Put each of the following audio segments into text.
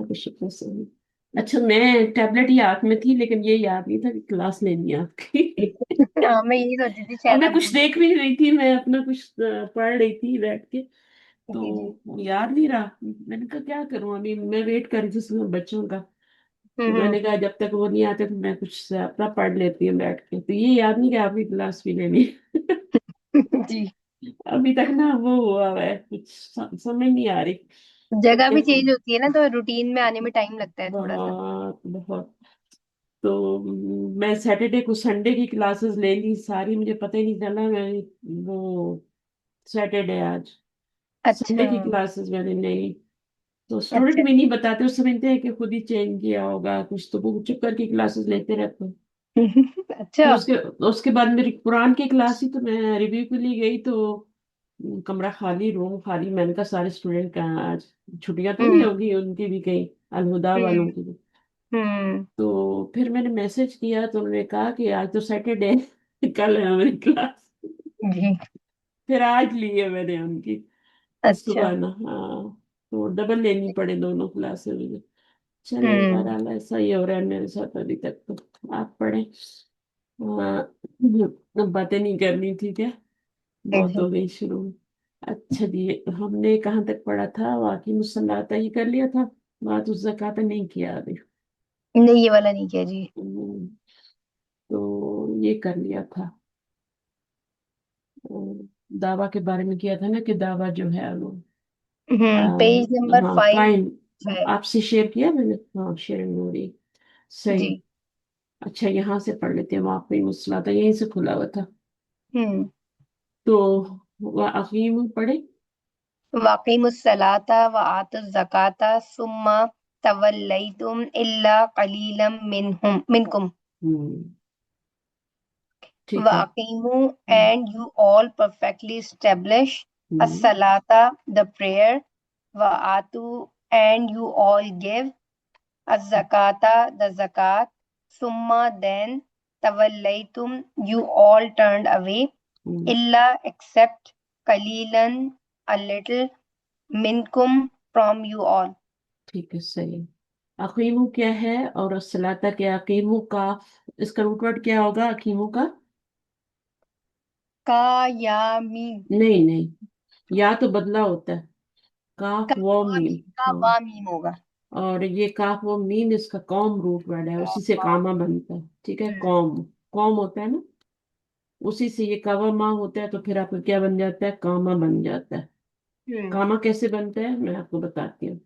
کا شکر سے ہوں۔ اچھا میں ٹیبلٹ ہی ہاتھ میں تھی لیکن یہ یاد نہیں تھا کہ کلاس لینی ہے آپ کی۔ ہاں میں یہی سوچی تھی اور شاید میں آپ کچھ بھول دیکھ بھی رہی تھی، میں اپنا کچھ پڑھ رہی تھی بیٹھ کے، تو جی جی یاد نہیں رہا۔ میں نے کہا کیا کروں، ابھی میں ویٹ کر رہی تھی صبح بچوں کا، تو میں ہوں نے کہا جب تک وہ نہیں آتے تو میں کچھ اپنا پڑھ لیتی ہوں بیٹھ کے، تو یہ یاد نہیں کہ آپ کی کلاس بھی لینی ہے۔ جی ابھی تک نا وہ ہوا ہے، کچھ سمجھ نہیں آ رہی تو جگہ بھی کیسے۔ چینج ہوتی ہے نا تو روٹین میں آنے میں ٹائم لگتا ہے تھوڑا سا. بہت بہت، تو میں سیٹرڈے کو سنڈے کی کلاسز لے لی ساری، مجھے پتہ ہی نہیں چلا میں وہ سیٹرڈے آج اچھا سنڈے کی کلاسز میں نے لی، تو اسٹوڈنٹ اچھا بھی نہیں بتاتے، وہ سمجھتے ہیں کہ خود ہی چینج کیا ہوگا کچھ، تو وہ چپ کر کے کلاسز لیتے رہتے ہیں۔ اچھا. پھر اس کے بعد میری قرآن کی کلاس تھی، تو میں ریویو کے لیے گئی تو کمرہ خالی، روم خالی، میں نے کہا سارے اسٹوڈنٹ کہاں ہیں آج، چھٹیاں تو نہیں ہوں ہوگی ان کی بھی کہیں، الہدا ہوں والوں کی بھی۔ ہوں تو پھر میں نے میسج کیا تو انہوں نے کہا کہ آج تو سیٹرڈے ہے، کل ہے ہماری کلاس۔ جی. پھر آج لی ہے میں نے ان کی اچھا. صبح نا، ہاں، تو ڈبل لینی پڑے دونوں کلاسیں مجھے۔ چلے ہوں بہرحال ایسا ہی ہو رہا ہے میرے ساتھ ابھی تک، تو آپ پڑھیں۔ ہاں، اب باتیں نہیں کرنی تھی کیا، بہت جی ہو گئی شروع۔ اچھا جی، ہم نے کہاں تک پڑھا تھا، واقعی مسلح ہی کر لیا تھا، بات اس زکوٰۃ نہیں کیا ابھی۔ نہیں یہ والا نہیں کیا جی. ہم، تو یہ کر لیا تھا، دعویٰ کے بارے میں کیا تھا نا، کہ دعویٰ جو ہے وہ پیج نمبر ہاں فائیو قائم، ہے. آپ سے شیئر کیا میں نے، ہاں شیئرنگ ہو رہی، جی. صحیح۔ اچھا یہاں سے پڑھ لیتے ہیں، واقعی مسئلہ تھا یہیں سے کھلا ہوا تھا، ہوں تو عقیم پڑھے۔ واقیموا الصلاۃ وآتوا الزکاۃ ثم تولیتم الا قلیلا منکم. ہوں، ٹھیک ہے۔ واقیموا and you all perfectly establish ہوں، as-salata the prayer. وآتوا and you all give az-zakata the zakat. Summa then tawallaytum you all turned away. ہوں، Illa except qalilan a little minkum from you all. ٹھیک ہے صحیح۔ عقیمو کیا ہے اور الصلاۃ کیا، عقیمو کا اس کا روٹ ورڈ کیا ہوگا عقیمو کا؟ کا یا میم. نہیں نہیں، یا تو بدلہ ہوتا ہے، کا کاف و وا میم، میم کا ہاں، وا میم ہوگا. اور یہ کاف و میم اس کا قوم روٹ ورڈ ہے، اسی سے کامہ بنتا ہے، ٹھیک ہے، ہوں قوم، قوم ہوتا ہے نا، اسی سے یہ کوا ماں ہوتا ہے، تو پھر آپ کو کیا بن جاتا ہے، کامہ بن جاتا ہے۔ ہوں کامہ کیسے بنتا ہے میں آپ کو بتاتی ہوں،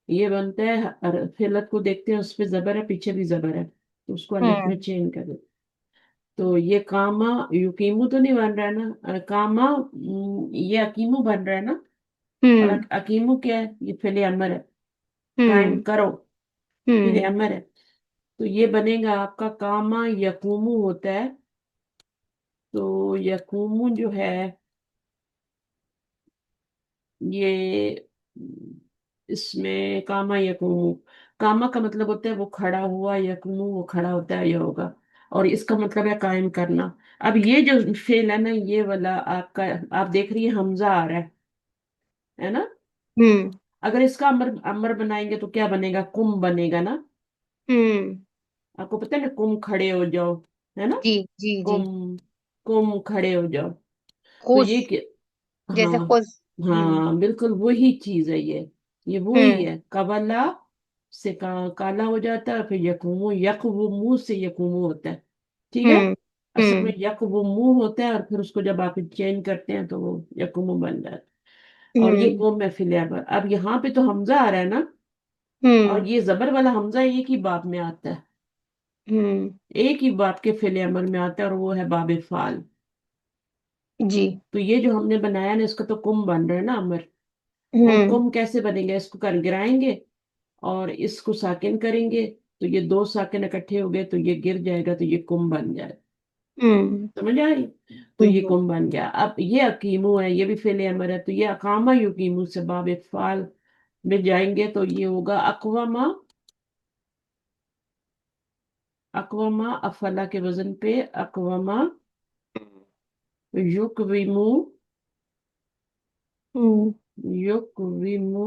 یہ بنتا ہے فعلت کو دیکھتے ہیں، اس پہ زبر ہے، پیچھے بھی زبر ہے، تو اس کو الف ہوں میں چینج کر دیں، تو یہ کاما یقیمو تو نہیں بن رہا ہے نا، کاما یہ عقیمو بن رہا ہے نا، اور ہوں عقیمو کیا ہے، یہ فعل امر ہے، قائم ہوں کرو، فعل ہوں امر ہے، تو یہ بنے گا آپ کا کاما یقومو ہوتا ہے، تو یقومو جو ہے یہ اس میں کاما یقومو، کاما کا مطلب ہوتا ہے وہ کھڑا ہوا، یقومو وہ کھڑا ہوتا ہے، یہ ہوگا، اور اس کا مطلب ہے قائم کرنا۔ اب یہ جو فعل ہے نا، یہ والا آپ کا، آپ دیکھ رہی ہے حمزہ آ رہا ہے نا، ہوں اگر اس کا امر امر بنائیں گے تو کیا بنے گا، کم بنے گا نا، ہوں آپ کو پتہ ہے نا، کم کھڑے ہو جاؤ، ہے نا، جی جی جی. کم، کم کھڑے ہو جاؤ، تو خuz یہ جیسے ہاں، خuz. ہوں ہاں بالکل وہی چیز ہے، یہ وہی ہوں ہے، کبلا سے کالا ہو جاتا ہے، پھر یقومو، یقومو سے یقومو ہوتا ہے، ٹھیک ہے، ہوں اصل ہوں میں یقومو ہوتا ہے، اور پھر اس کو جب آپ چینج کرتے ہیں تو وہ یقومو بن جاتا ہے، اور یہ ہوں قوم میں فعل امر، اب یہاں پہ تو حمزہ آ رہا ہے نا، اور ہوں یہ زبر والا حمزہ ایک ہی باب میں آتا ہے، ہوں ایک ہی باب کے فعل امر میں آتا ہے، اور وہ ہے باب فعل، جی. تو یہ جو ہم نے بنایا نا، اس کا تو کم بن رہا ہے نا امر، ہوں کم کیسے بنیں گے، اس کو کر گرائیں گے اور اس کو ساکن کریں گے، تو یہ دو ساکن اکٹھے ہو گئے تو یہ گر جائے گا، تو یہ کم بن جائے، ہوں سمجھ آئی، تو یہ ہوں کم بن گیا۔ اب یہ اقیمو ہے، یہ بھی فعل امر ہے، تو یہ اقامہ یقیمو سے باب فعل میں جائیں گے، تو یہ ہوگا اقوامہ، اقوامہ افعلہ کے وزن پہ، اقوامہ یقویمو، ہوں یقویمو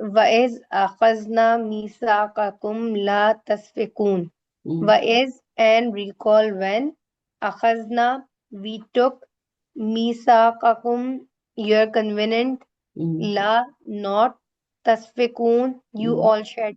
وَإِذْ أَخَذْنَا مِيثَاقَكُمْ لَا تَسْفِكُونَ. وَإِذْ, and recall when, أَخَذْنَا, we took, مِيثَاقَكُمْ, your covenant, law, not, تَسْفِكُونَ, you all shed.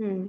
Hmm.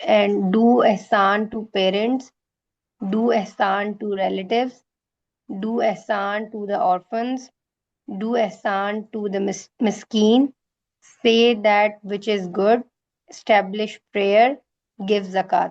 And do ihsan to parents, do ihsan to relatives, do ihsan to the orphans, do ihsan to the miskeen, say that which is good, establish prayer, give zakat.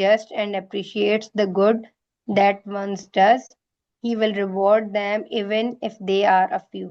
just and appreciates the good that ones does. He will reward them even if they are a few.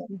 them.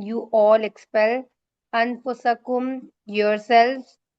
you all expel anfusakum, yourselves,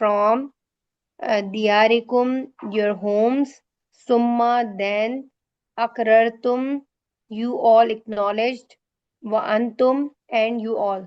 from diyarikum, your homes, summa then akrartum, you all acknowledged, wa antum, and you all.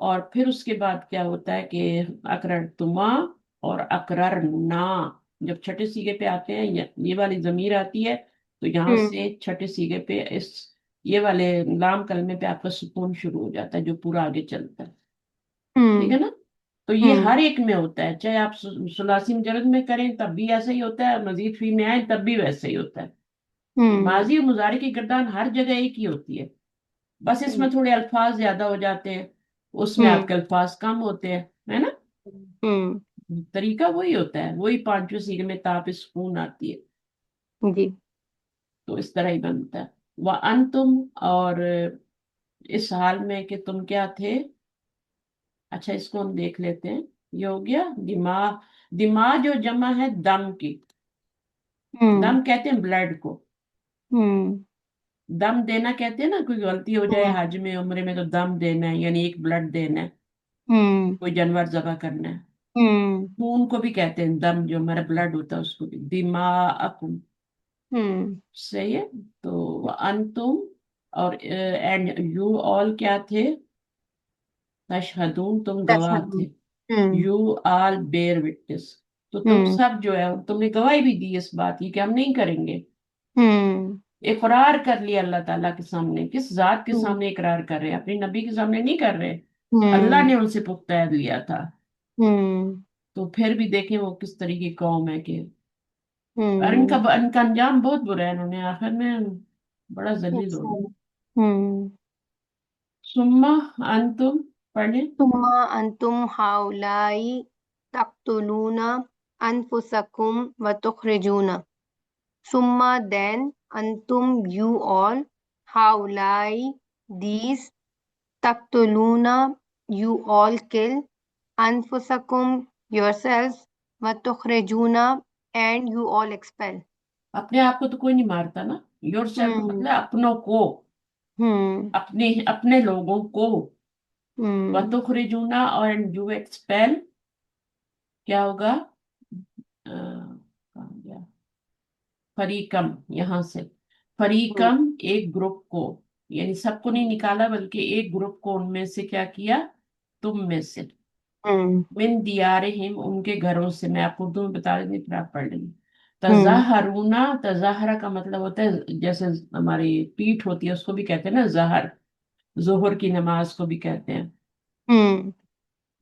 اور پھر اس کے بعد کیا ہوتا ہے کہ اقرر تما اور اقرر نا، جب چھٹے سیگے پہ آتے ہیں یہ والی ضمیر آتی ہے، تو یہاں ہوں سے چھٹے سیگے پہ یہ والے لام کلمے پہ آپ کا سکون شروع ہو جاتا ہے جو پورا آگے چلتا ہے، ٹھیک ہوں ہے نا؟ تو یہ ہوں ہر ایک میں ہوتا ہے، چاہے آپ ثلاثی مجرد میں کریں تب بھی ایسا ہی ہوتا ہے، مزید فی میں آئے تب بھی ویسا ہی ہوتا ہے۔ ہوں ماضی اور مضارع کی گردان ہر جگہ ایک ہی ہوتی ہے، بس اس میں تھوڑے الفاظ زیادہ ہو جاتے ہیں، اس میں ہوں آپ کے الفاظ کم ہوتے ہیں، ہے نا؟ ہوں طریقہ وہی ہوتا ہے، وہی پانچویں سیگے میں تا پہ سکون آتی ہے، جی تو اس طرح ہی بنتا ہے۔ وَأَنْتُمْ، اور اس حال میں کہ تم کیا تھے، اچھا اس کو ہم دیکھ لیتے ہیں، یہ ہو گیا دماغ۔ دماغ جو جمع ہے دم کی، ہوں دم کہتے ہیں بلڈ کو، ہوں دم دینا کہتے ہیں نا، کوئی غلطی ہو جائے ہوں حج میں عمرے میں تو دم دینا ہے، یعنی ایک بلڈ دینا ہے، ہوں کوئی جانور ذبح کرنا ہے۔ ہوں خون کو بھی کہتے ہیں دم، جو ہمارا بلڈ ہوتا ہے اس کو بھی دماءکم، ہوں صحیح ہے؟ تو انتم اور اینڈ یو آل کیا تھے، تشہدون تم گواہ تشہد تھے، ہوں یو آل بیئر وٹنس، تو تم ہوں سب جو ہے تم نے گواہی بھی دی اس بات کی کہ ہم نہیں کریں گے، ہوں اقرار کر لیا اللہ تعالیٰ کے سامنے، کس ذات کے ہوں سامنے اقرار کر رہے ہیں؟ اپنے نبی کے سامنے نہیں کر رہے، اللہ ہوں نے ان سے پختہ عہد لیا تھا، ہوں تو پھر بھی دیکھیں وہ کس طریقے کی قوم ہے کہ، اور ہوں ان کا انجام بہت برا ہے، انہوں نے آخر میں بڑا ذلیل ہو گیا۔ ہوں ثم انتم، پڑھیں، ثم انتم هؤلاء تقتلون انفسکم وتخرجون ثم then antum you all haulai these taqtuluna you all kill anfusakum yourselves watukhrijuna and you all expel اپنے آپ کو تو کوئی نہیں مارتا نا، یور سیلف hmm مطلب اپنوں کو، hmm اپنے لوگوں کو، hmm وَتُخْرِجُونَ اور یو ایکسپیل، کیا ہوگا؟ کہاں گیا؟ فریقم، یہاں سے hmm فریقم ایک گروپ کو، یعنی سب کو نہیں نکالا بلکہ ایک گروپ کو ان میں سے کیا کیا، تم میں سے، hmm من دیارہم ان کے گھروں سے، میں آپ کو اردو میں بتا رہی تھی پھر آپ پڑھ لیں گے۔ hmm تظاہرونا، تظاہرہ کا مطلب ہوتا ہے جیسے ہماری پیٹھ ہوتی ہے اس کو بھی کہتے ہیں نا ظہر، ظہر کی نماز کو بھی کہتے ہیں، hmm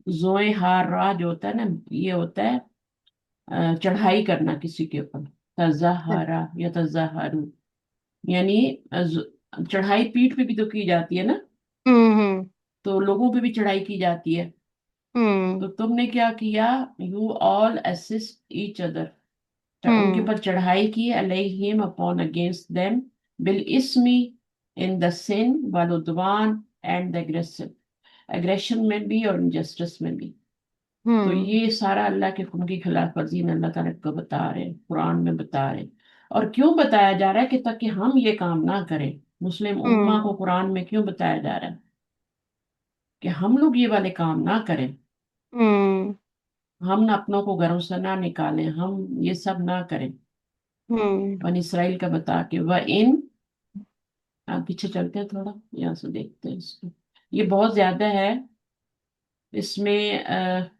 زوئے ہار راہ جو ہوتا ہے نا، یہ ہوتا ہے چڑھائی کرنا کسی کے اوپر، تظاہرہ یا تظاہرو، یعنی چڑھائی پیٹھ پہ بھی تو کی جاتی ہے نا، hmm تو لوگوں پہ بھی چڑھائی کی جاتی ہے، hmm تو تم نے کیا کیا، you all assist each other, ان کے hmm اوپر چڑھائی کی، علیہم اپون اگینسٹ دیم، بالاسمی ان دا سن والعدوان اینڈ دا اگریشن میں بھی اور انجسٹس میں بھی، تو hmm یہ سارا اللہ کے حکم کی خلاف ورزی میں اللہ تعالیٰ کو بتا رہے ہیں، قرآن میں بتا رہے ہیں، اور کیوں بتایا جا رہا ہے کہ تاکہ ہم یہ کام نہ کریں، مسلم امہ کو hmm قرآن میں کیوں بتایا جا رہا ہے کہ ہم لوگ یہ والے کام نہ کریں، hmm ہم نہ اپنوں کو گھروں سے نہ نکالیں، ہم یہ سب نہ کریں، hmm بنی اسرائیل کا بتا کے، وہ ان، آپ پیچھے چلتے ہیں تھوڑا، یہاں سے دیکھتے ہیں اس کو، یہ بہت زیادہ ہے، اس میں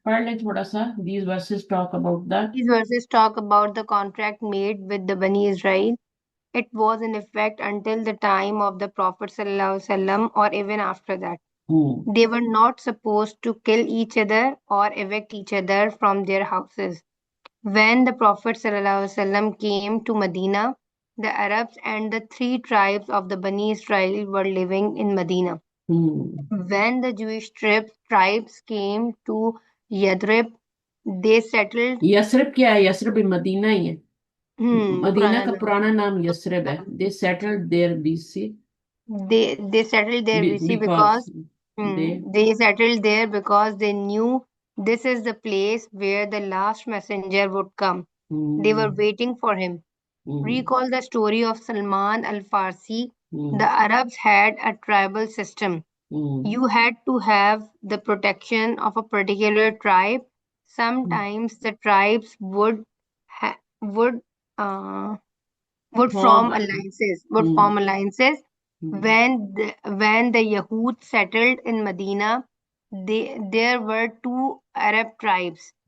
پڑھ لیں تھوڑا سا، these verses talk about the, These verses talk about the contract made with the Bani Israel. It was in effect until the time of the Prophet ﷺ or even after that. They were not supposed to kill each other or evict each other from their houses. When the Prophet ﷺ came to Medina, the Arabs and the three tribes of the Bani Israel were living in Medina. When the Jewish tribes came to Yathrib, they settled. Yathrib کیا ہے؟ یسرب مدینہ ہی ہے، مدینہ پرانا کا نام پرانا نام یسرب ہے، دے سیٹلڈ دیر بی سی، they settled there BC because because they, they settled there because they knew this is the place where the last messenger would come. They were waiting for him. Recall the story of Salman al-Farsi. The Arabs had a tribal system. You had to have the protection of a particular tribe. Sometimes the tribes would uh, form, would form alliances when the Yahud settled in Medina. there were two Arab tribes,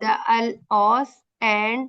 the Al-Aus and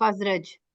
Khazraj.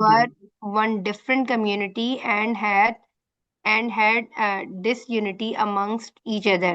were one different community and had disunity amongst each other.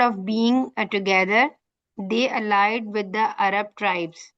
of being together, they allied with the Arab tribes.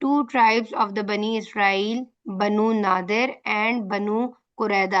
Two tribes of the Bani Israel, Banu Nadir and Banu Qurayza,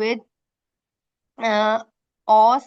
with uh, Aus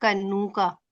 Kanuka,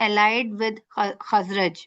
allied with Khazraj.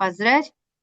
Khazraj.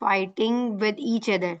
fighting with each other.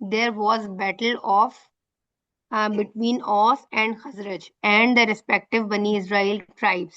there was battle of between Aus and Khazraj and the respective Bani Israel tribes.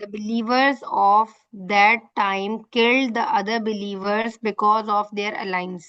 The believers of that time killed the other believers because of their alliance.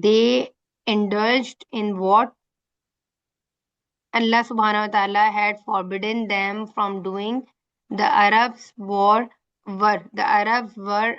They indulged in what Allah subhanahu wa ta'ala had forbidden them from doing. The Arabs were mushrikeen.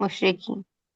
Mushrikeen.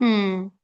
Hmm.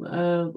Hmm.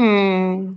Hmm.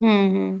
Hmm.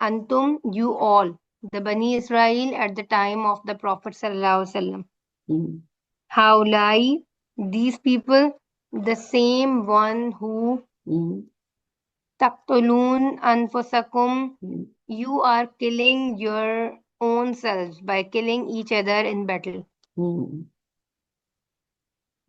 Antum, you all, the Bani Israel at the time of the Prophet Sallallahu Alaihi Wasallam. Haulai, these people, the same one who taqtulun anfusakum, you are killing your own selves by killing each other in battle.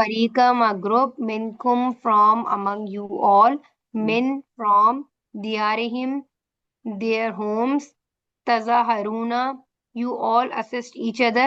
Farikam, a group, minkum from among you all, min from diyarihim, their homes, tazaharuna, you all assist each other,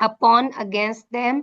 upon against them,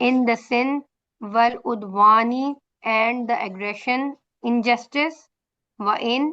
in the sin, wal udwani, and the aggression, injustice, wa in,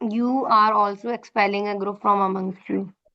You are also expelling a group from amongst you.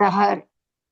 Tahar,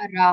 ara.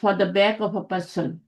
for the back of a person,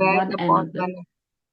back one upon another. one.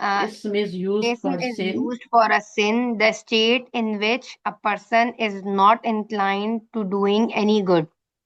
Ism is used Ism for is sin. used for a sin, the state in which a person is not inclined to doing any good.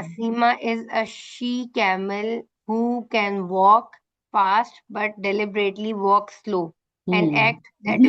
Asima is a she camel who can walk fast but deliberately walk slow. An act that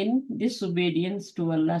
in disobedience to Allah,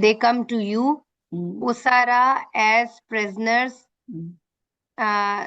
they come to you. Usara, as prisoners. uh,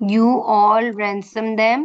You all ransom them.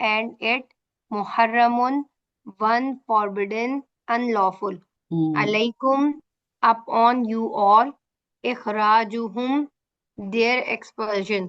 and it. Muharramun, one forbidden, unlawful. Alaykum, upon you all. Ikhrajuhum, their expulsion.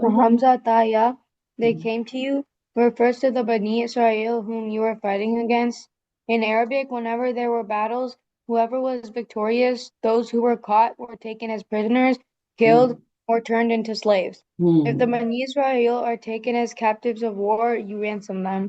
Hamza Taya, they came to you, refers to the Bani Israel whom you were fighting against. In Arabic, whenever there were battles, whoever was victorious, those who were caught were taken as prisoners, killed, or turned into slaves. If the Bani Israel are taken as captives of war, you ransom them.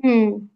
Hmm.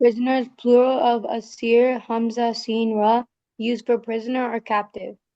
Prisoners, plural of Asir, Hamza, Sin, Ra, used for prisoner or captive.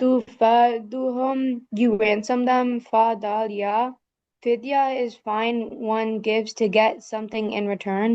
Tufaduhum, you ransom them. Fadal, Fidya is fine one gives to get something in return.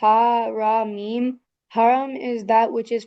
Haramim, haram is that which is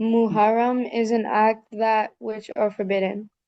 Muharram is an act that which are forbidden.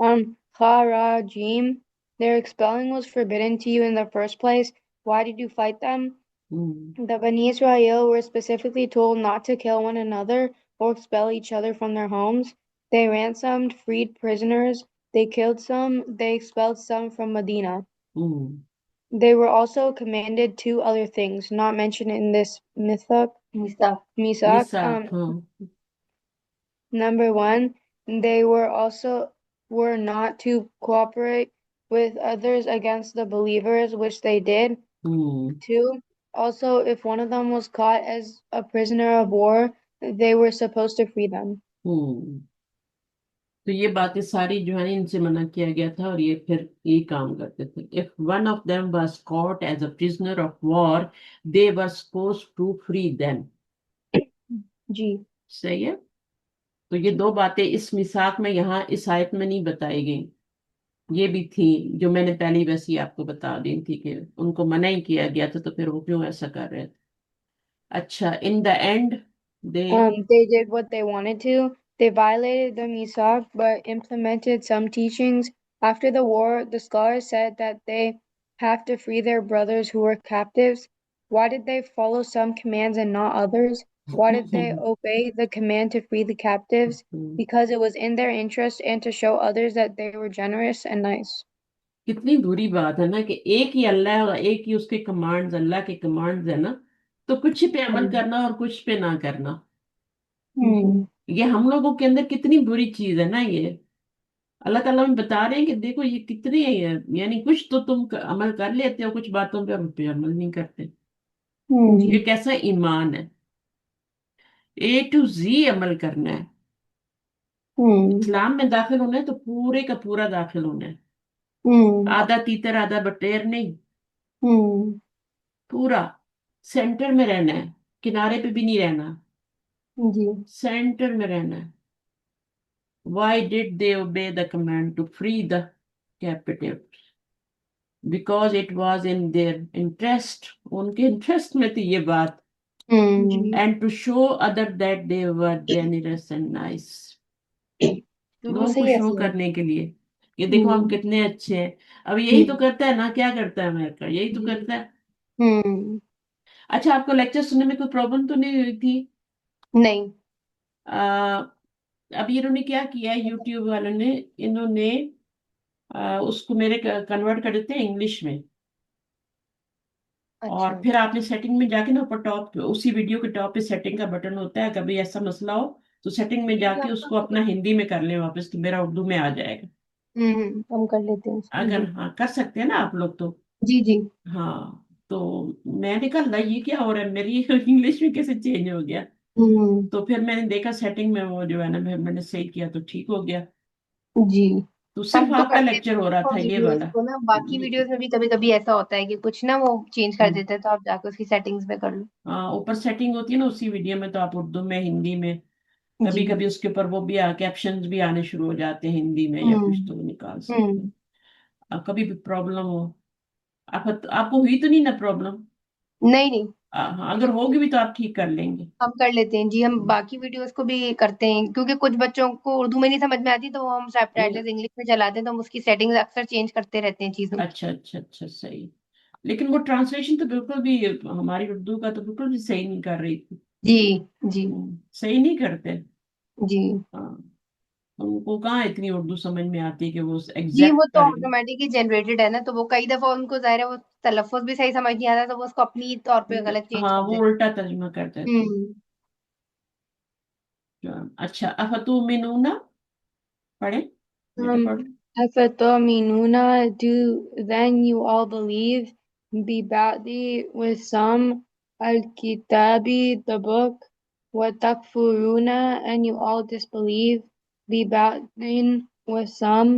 Kharajim. Their expelling was forbidden to you in the first place. Why did you fight them? ہوں The Bani Israel were specifically told not to kill one another or expel each other from their homes. They ransomed, freed prisoners. They killed some. They expelled some from Medina. ہوں They were also commanded two other things not mentioned in this Misak. مساق ہاں Number one, they were not to cooperate with others against the believers, which they did. ہوں Two, also, if one of them was caught as a prisoner of war, they were supposed to free them. ہوں تو یہ باتیں ساری جو ہے نا ان سے منع کیا گیا تھا اور یہ پھر یہ کام کرتے تھے. if one of them was caught as a prisoner of war they were supposed to free them. جی صحیح ہے. تو یہ دو باتیں اس میثاق میں یہاں اس آیت میں نہیں بتائی گئی. یہ بھی تھی جو میں نے پہلی ویسی آپ کو بتا دی تھی کہ ان کو منع ہی کیا گیا تھا تو پھر وہ کیوں ایسا کر رہے تھے. اچھا in the end they They did what they wanted to. They violated the Misak but implemented some teachings. After the war, the scholars said that they have to free their brothers who were captives. Why did they follow some commands and not others? Why did they obey the command to free the captives? Because it was in their interest and to show others that they were generous and nice. کتنی بری بات ہے نا کہ ایک ہی اللہ ہے اور ایک ہی اس کے کمانڈز اللہ کے کمانڈز ہے نا تو کچھ پہ عمل کرنا اور کچھ پہ نہ کرنا. یہ ہم لوگوں کے اندر کتنی بری چیز ہے نا. یہ اللہ تعالیٰ ہمیں بتا رہے ہیں کہ دیکھو یہ کتنی ہے یعنی کچھ تو تم عمل کر لیتے ہو کچھ باتوں پہ عمل نہیں کرتے. یہ کیسا ایمان ہے. اے ٹو زی عمل کرنا ہے. اسلام میں داخل ہونا ہے تو پورے کا پورا داخل ہونا ہے. آدھا تیتر آدھا بٹیر نہیں. پورا سینٹر میں رہنا ہے. کنارے پہ بھی نہیں رہنا. سینٹر میں رہنا ہے. Why did they obey the command to free the captives? Because it was in their interest. ان کے انٹرسٹ میں تھی یہ بات. And to show others that they were generous and nice. لوگوں کو شو کرنے کے لیے کہ دیکھو ہم کتنے اچھے ہیں. اب یہی تو کرتا ہے نا. کیا کرتا ہے امریکہ؟ یہی تو کرتا ہے. اچھا آپ کو لیکچر سننے میں کوئی پرابلم تو نہیں ہوئی تھی؟ نہیں. اب انہوں نے کیا کیا یوٹیوب والوں نے انہوں نے اس کو میرے کنورٹ کر دیتے ہیں انگلش میں. اور پھر آپ نے سیٹنگ میں جا کے نا اوپر ٹاپ پہ اسی ویڈیو کے ٹاپ پہ سیٹنگ کا بٹن ہوتا ہے. کبھی ایسا مسئلہ ہو تو سیٹنگ میں جا کے اس کو اپنا ہندی میں کر لیں واپس تو میرا اردو میں آ جائے گا. ہم کر لیتے ہیں. اگر ہاں کر سکتے ہیں نا آپ لوگ تو. جی جی. ہاں تو میں نے کہا یہ کیا ہو رہا ہے میری انگلش میں کیسے چینج ہو گیا. تو پھر میں نے دیکھا سیٹنگ میں وہ جو ہے نا میں نے صحیح کیا تو ٹھیک ہو گیا. جی تو ہم صرف تو آپ کا کرتے لیکچر ہو رہا ہیں تھا یہ ویڈیوز والا. کو نا باقی ویڈیوز میں بھی کبھی کبھی ایسا ہوتا ہے کہ کچھ نا وہ چینج کر دیتے ہیں تو آپ جا کے اس کی سیٹنگز میں کر لو. ہاں اوپر سیٹنگ ہوتی ہے نا اسی ویڈیو میں تو آپ اردو میں ہندی میں جی. کبھی کبھی اس کے اوپر وہ بھی کیپشنز بھی آنے شروع ہو جاتے ہیں ہندی میں یا کچھ تو نکال سکتے ہیں. اب کبھی بھی پرابلم ہو آپ کو ہوئی تو نہیں نا پرابلم؟ نہیں نہیں ہاں اگر ہوگی بھی تو آپ ٹھیک کر لیں گے. ہم کر لیتے ہیں جی. ہم باقی ویڈیوز کو بھی کرتے ہیں کیونکہ کچھ بچوں کو اردو میں نہیں سمجھ میں آتی تو وہ ہم سب ٹائٹلز انگلش میں چلاتے ہیں تو ہم اس کی سیٹنگز اکثر چینج کرتے رہتے ہیں چیزوں. اچھا اچھا اچھا صحیح. لیکن وہ ٹرانسلیشن تو بالکل بھی ہماری اردو کا تو بالکل بھی صحیح نہیں کر رہی تھی. جی جی صحیح نہیں کرتے. جی. ہاں ان کو کہاں اتنی اردو سمجھ میں آتی ہے کہ وہ جی وہ ایگزیکٹ تو کریں. آٹومیٹکلی جنریٹڈ ہے نا تو وہ کئی دفعہ ان کو ظاہر ہے وہ تلفظ بھی صحیح سمجھ نہیں آتا تو وہ اس کو اپنی طور پہ غلط چینج ہاں کر وہ دیتے الٹا ترجمہ کر دیتے ہیں. ہیں. اچھا افتؤمنون پڑھیں بیٹا پڑھو. أَفَتُؤْمِنُونَ Do then you all believe بِبَعْضِ with some الْكِتَابِ the book وَتَكْفُرُونَ and you all disbelieve بِبَعْضٍ with some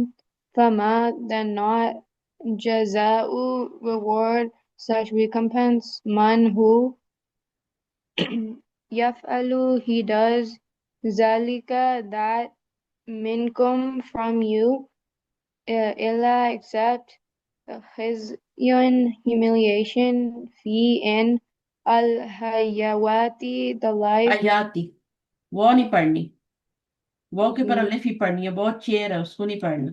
فَمَا then not جَزَاءُ reward such recompense man who يَفْعَلُ he does ذَلِكَ that minkum from you illa except khizyun humiliation fi in al hayawati the life. آیاتی وہ نہیں پڑھنی. وہ کے پر جی الف ہی پڑھنی ہے. بہت چیر ہے اس کو نہیں پڑھنا.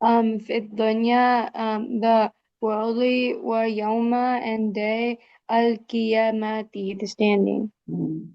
في الدنيا the worldly ويوم and day القيامة the standing.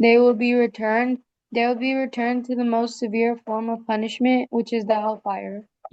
They will be returned. They will be returned to the most severe form of punishment, which is the hellfire.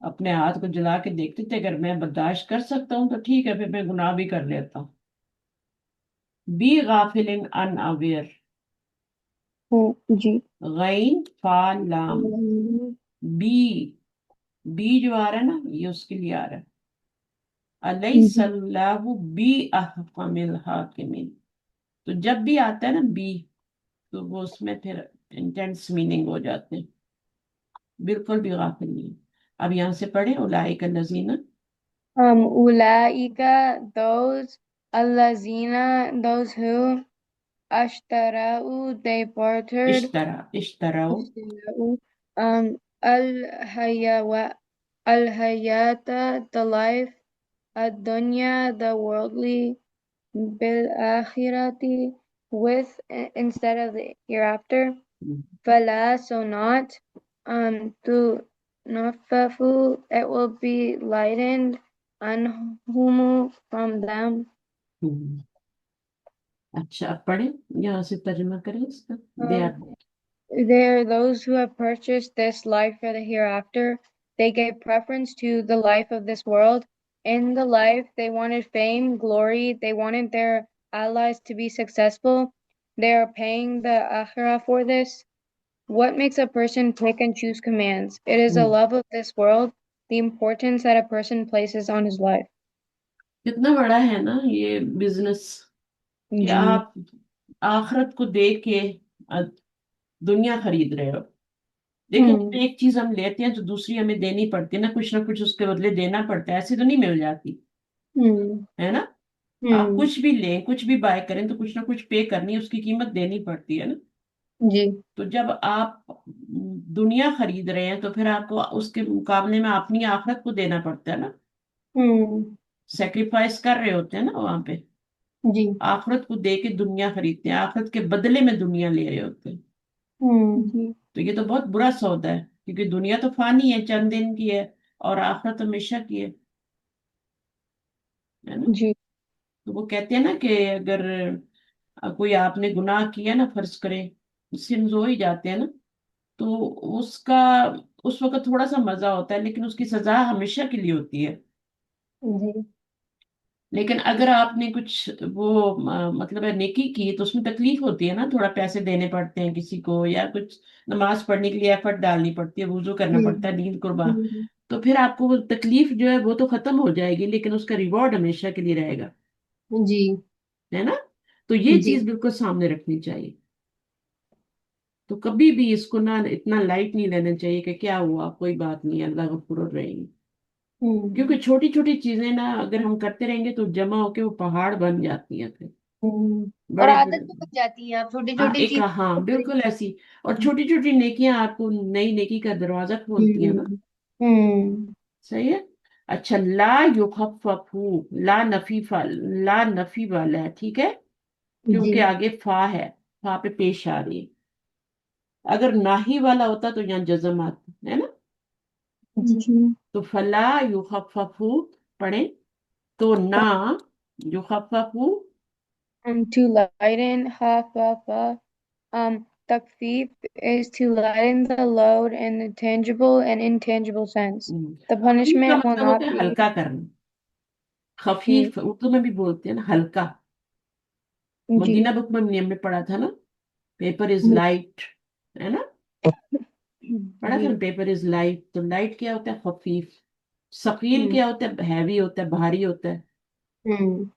اپنے ہاتھ کو جلا کے دیکھتے تھے، اگر میں برداشت کر سکتا ہوں تو ٹھیک ہے، پھر میں گناہ بھی کر لیتا ہوں. بی غافل ان اویئر. جی. غین فا لام. بی، بی جو آ رہا ہے نا یہ اس کے لیے آ رہا ہے. الیس جی. اللہ بی احکم الحاکمین. تو جب بھی آتا ہے نا بی تو وہ اس میں پھر انٹینس میننگ ہو جاتے ہیں. بالکل بھی غافل نہیں. اب یہاں سے پڑھیں اولئک الذین Ulaika, those, allazina, those who, ashtarau, they bartered, اشتراؤ ashtarau, al-hayawa, al-hayata, the life, ad-dunya, the worldly, bil-akhirati, with, instead of the hereafter, fala, so not, to nafafu, it will be lightened, anhumu, from them. اچھا اب پڑھیں یہاں سے ترجمہ کریں اس کا. They are. They are those who have purchased this life for the hereafter. They gave preference to the life of this world. In the life, they wanted fame, glory. They wanted their allies to be successful. They are paying the akhirah for this. What makes a person pick and choose commands? It is a love of this world, the importance that a person places on his life. کتنا بڑا ہے نا یہ business کہ Ji. آپ آخرت کو دیکھ کے دنیا خرید رہے ہو. دیکھیں جب ایک چیز ہم لیتے ہیں تو دوسری ہمیں دینی پڑتی ہے نا، کچھ نہ کچھ اس کے بدلے دینا پڑتا ہے، ایسے تو نہیں مل جاتی ہے نا. آپ کچھ بھی لیں کچھ بھی بائی کریں تو کچھ نہ کچھ پے کرنی ہے، اس کی قیمت دینی پڑتی ہے نا. Ji. تو جب آپ دنیا خرید رہے ہیں تو پھر آپ کو اس کے مقابلے میں اپنی آخرت کو دینا پڑتا ہے نا. سیکریفائس کر رہے ہوتے ہیں نا وہاں پہ. Ji. آخرت کو دے کے دنیا خریدتے ہیں، آخرت کے بدلے میں دنیا لے رہے ہوتے ہیں. Ji. تو یہ تو بہت برا سودا ہے، کیونکہ دنیا تو فانی ہے، چند دن کی ہے، اور آخرت ہمیشہ کی ہے نا. Ji. تو وہ کہتے ہیں نا کہ اگر کوئی آپ نے گناہ کیا نا، فرض کرے سنز ہو ہی جاتے ہیں نا، تو اس کا اس وقت تھوڑا سا مزہ ہوتا ہے، لیکن اس کی سزا ہمیشہ کے لیے ہوتی ہے. Ji. لیکن اگر آپ نے کچھ وہ مطلب ہے نیکی کی تو اس میں تکلیف ہوتی ہے نا، تھوڑا پیسے دینے پڑتے ہیں کسی کو، یا کچھ نماز پڑھنے کے لیے ایفرٹ ڈالنی پڑتی ہے، وضو کرنا پڑتا ہے، نیند قربان. تو پھر آپ کو وہ تکلیف جو ہے وہ تو ختم ہو جائے گی، لیکن اس کا ریوارڈ ہمیشہ کے لیے رہے گا، Ji. ہے نا. تو یہ جی. چیز بالکل سامنے رکھنی چاہیے. تو کبھی بھی اس کو نہ اتنا لائٹ نہیں لینا چاہیے کہ کیا ہوا کوئی بات نہیں، اللہ غفور الرحیم. کیونکہ چھوٹی چھوٹی چیزیں نا اگر ہم کرتے رہیں گے تو جمع ہو کے وہ پہاڑ بن جاتی ہیں پھر اور بڑے عادت بڑے. بھی بن جاتی ہے، آپ چھوٹی ہاں چھوٹی ایک ہاں چیز. بالکل ایسی. اور چھوٹی چھوٹی نیکیاں آپ کو نئی نیکی کا دروازہ کھولتی ہیں نا. صحیح ہے. اچھا لا یخففو، لا نفی لا نفی والا ہے، ٹھیک ہے، جی. کیونکہ آگے فا ہے، فا پہ پیش آ رہی ہے. اگر ناہی والا ہوتا تو یہاں جزم آتا ہے نا. جی. تو فلا یخففو پڑھیں تو نہ یخففو. To lighten, takfif is to lighten the load in the tangible and intangible sense. The خفیف کا punishment will مطلب not ہوتا ہے be. ہلکا کرنا. جی. خفیف اردو میں بھی بولتے ہیں نا ہلکا. جی. مدینہ بک میں ہم نے پڑھا تھا نا، پیپر از لائٹ، ہے نا، پڑھا تھا جی. نا پیپر از لائٹ. تو لائٹ کیا ہوتا ہے؟ خفیف. ثقیل کیا ہوتا ہے؟ ہیوی ہوتا ہے، بھاری ہوتا ہے.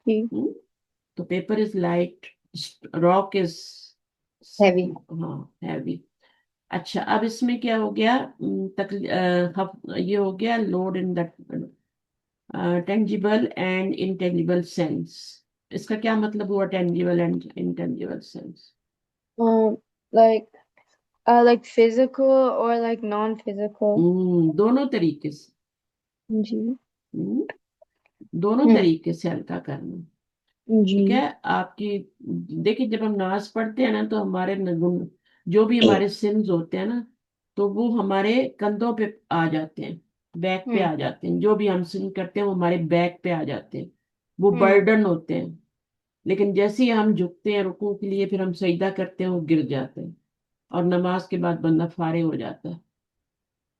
جی. تو paper is light, rock is Heavy. ہاں ہیوی. اچھا اب اس میں کیا ہو گیا؟ یہ ہو گیا load in tangible and intangible sense. اس کا کیا مطلب ہوا tangible and intangible sense? Like like physical or like non-physical. دونوں طریقے سے. جی. دونوں طریقے سے ہلکا کرنا. جی. ٹھیک ہے. آپ کی دیکھیں جب ہم نماز پڑھتے ہیں نا تو ہمارے جو بھی ہمارے سنز ہوتے ہیں نا تو وہ ہمارے کندھوں پہ آ جاتے ہیں، بیک پہ آ جاتے ہیں. جو بھی ہم سن کرتے ہیں وہ ہمارے بیک پہ آ جاتے ہیں، وہ برڈن ہوتے ہیں. لیکن جیسے ہی ہم جھکتے ہیں رکوع کے لیے، پھر ہم سجدہ کرتے ہیں، وہ گر جاتے ہیں، اور نماز کے بعد بندہ فارغ ہو جاتا ہے.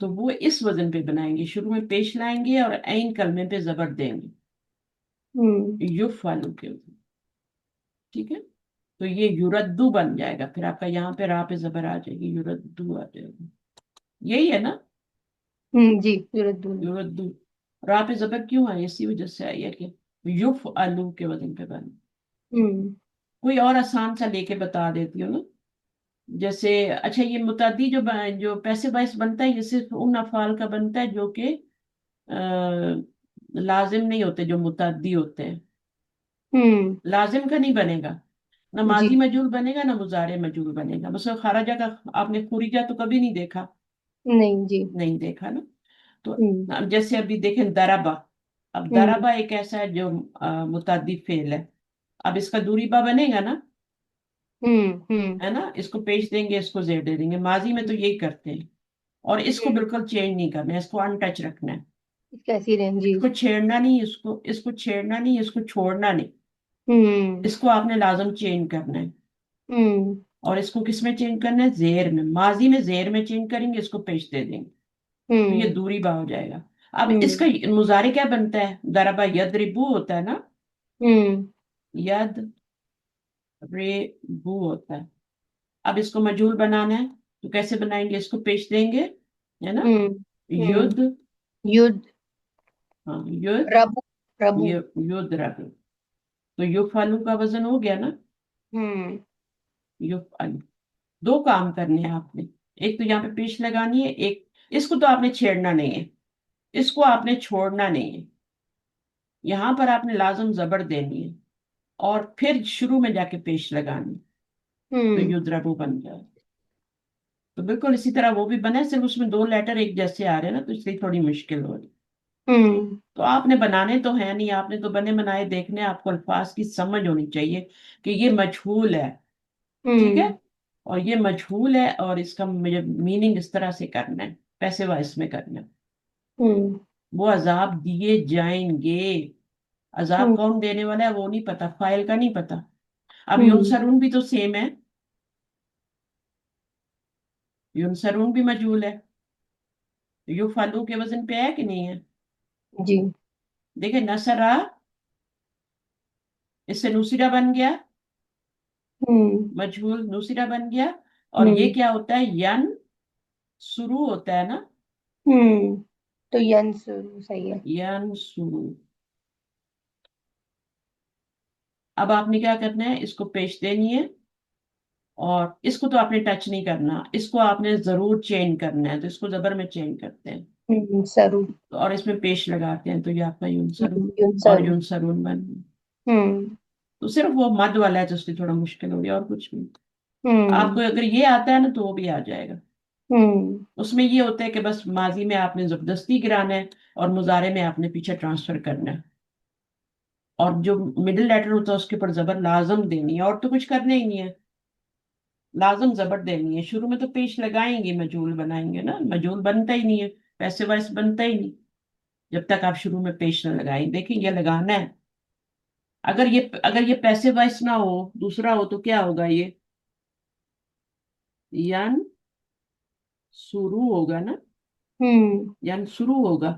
تو وہ اس وزن پہ بنائیں گے، شروع میں پیش لائیں گے اور عین کلمے پہ زبر دیں گے، یفعلو کے وزن، ٹھیک ہے؟ تو یہ یردو بن جائے گا، پھر آپ کا یہاں پہ را پہ زبر آ جائے گی، یردو آ جائے گی، یہی ہے نا؟ جی یردون. یردو، را پہ زبر کیوں آئی؟ اسی وجہ سے آئی ہے کہ یفعلو کے وزن پہ بن. کوئی اور آسان سا لے کے بتا دیتی ہوں نا، جیسے اچھا یہ متعدی جو پیسے باعث بنتا ہے، یہ صرف ان افعال کا بنتا ہے جو کہ لازم نہیں ہوتے، جو متعدی ہوتے ہیں. لازم کا نہیں بنے گا، نہ جی ماضی مجہول بنے گا، نہ مضارع مجہول بنے گا. مثلا خارجہ کا آپ نے خورجہ تو کبھی نہیں دیکھا، نہیں. جی. نہیں دیکھا نا. تو ہوں. اب جیسے ابھی دیکھیں دربا، اب ہوں. دربا ایک ایسا ہے جو متعدی فعل ہے. اب اس کا دوری با بنے گا نا، ہوں. ہے نا؟ اس کو پیش دیں گے، اس کو زیر دے دیں گے. ماضی میں تو یہی کرتے ہیں. اور اس کو بالکل چینج نہیں کرنا ہے، اس کو ان ٹچ رکھنا ہے. کیسی رہیں جی. اس کو چھیڑنا نہیں، اس کو چھیڑنا نہیں، اس کو چھوڑنا نہیں. ہوں. اس کو آپ نے لازم چینج کرنا ہے. ہوں. اور اس کو کس میں چینج کرنا ہے؟ زیر میں. ماضی میں زیر میں چینج کریں گے، اس کو پیش دے دیں گے، تو یہ ہوں. دوری با ہو جائے گا. اب اس ہوں. کا مضارع کیا بنتا ہے؟ ضربا یضربو ہوتا ہے نا، ہوں. ید ریبو ہوتا ہے. اب اس کو مجہول بنانا ہے تو کیسے بنائیں گے؟ اس کو پیش دیں گے، ہے نا؟ ہوں. ہوں. ید، ید. ہاں ید، ربو. ربو. ید رب. تو یفعلو کا وزن ہو گیا نا، ہوں. یفعلو. دو کام کرنے ہیں آپ نے، ایک تو یہاں پہ پیش لگانی ہے، ایک اس کو تو آپ نے چھیڑنا نہیں ہے، اس کو آپ نے چھوڑنا نہیں ہے. یہاں پر آپ نے لازم زبر دینی ہے اور پھر شروع میں جا کے پیش لگانی، تو ہوں. یضربو بن جائے. تو بالکل اسی طرح وہ بھی بنا ہے، صرف اس میں دو لیٹر ایک جیسے آ رہے ہیں نا، تو اس لیے تھوڑی مشکل ہو رہی. ہوں. تو آپ نے بنانے تو ہے نہیں، آپ نے تو بنے بنائے دیکھنے. آپ کو الفاظ کی سمجھ ہونی چاہیے کہ یہ مجہول ہے، ٹھیک ہے؟ ہوں. اور یہ مجہول ہے، اور اس کا مجھے میننگ اس طرح سے کرنا ہے، پیسے وائس میں کرنا ہے. ہوں. وہ عذاب دیے جائیں گے. عذاب ہوں. کون دینے والا ہے وہ نہیں پتا، فائل کا نہیں پتا. اب ہوں. یونسرون بھی تو سیم ہے، یونسرون بھی مجہول ہے. یو فالو کے وزن پہ ہے کہ نہیں ہے؟ جی. دیکھیں نصرا، اس سے نصیرہ بن گیا، ہوں. مجہول نصیرہ بن گیا. اور ہوں. یہ کیا ہوتا ہے؟ ین شروع ہوتا ہے نا، ہوں. تو ینسر صحیح ہے. ین شروع. اب آپ نے کیا کرنا ہے؟ اس کو پیش دینی ہے، اور اس کو تو آپ نے ٹچ نہیں کرنا، اس کو آپ نے ضرور چینج کرنا ہے. تو اس کو زبر میں چینج کرتے ہیں سرو. اور اس میں پیش لگاتے ہیں، تو یہ آپ کا یونسرون اور ینسرو. یونسرون بن گیا. ہوں. تو صرف وہ مد والا ہے تو اس لیے تھوڑا مشکل ہو گیا، اور کچھ نہیں. آپ کو ہوں. اگر یہ آتا ہے نا تو وہ بھی آ جائے گا. ہوں. اس میں یہ ہوتا ہے کہ بس ماضی میں آپ نے زبردستی گرانا ہے، اور مضارع میں آپ نے پیچھے ٹرانسفر کرنا ہے. اور جو مڈل لیٹر ہوتا ہے اس کے اوپر زبر لازم دینی ہے، اور تو کچھ کرنا ہی نہیں ہے. لازم زبر دینی ہے. شروع میں تو پیش لگائیں گے، مجہول بنائیں گے نا، مجہول بنتا ہی نہیں ہے، پیسے وائس بنتا ہی نہیں جب تک آپ شروع میں پیش نہ لگائیں. دیکھیں یہ لگانا ہے. اگر یہ پیسے وائس نہ ہو، دوسرا ہو، تو کیا ہوگا؟ یہ یان شروع ہوگا نا، ہوں. یان شروع ہوگا.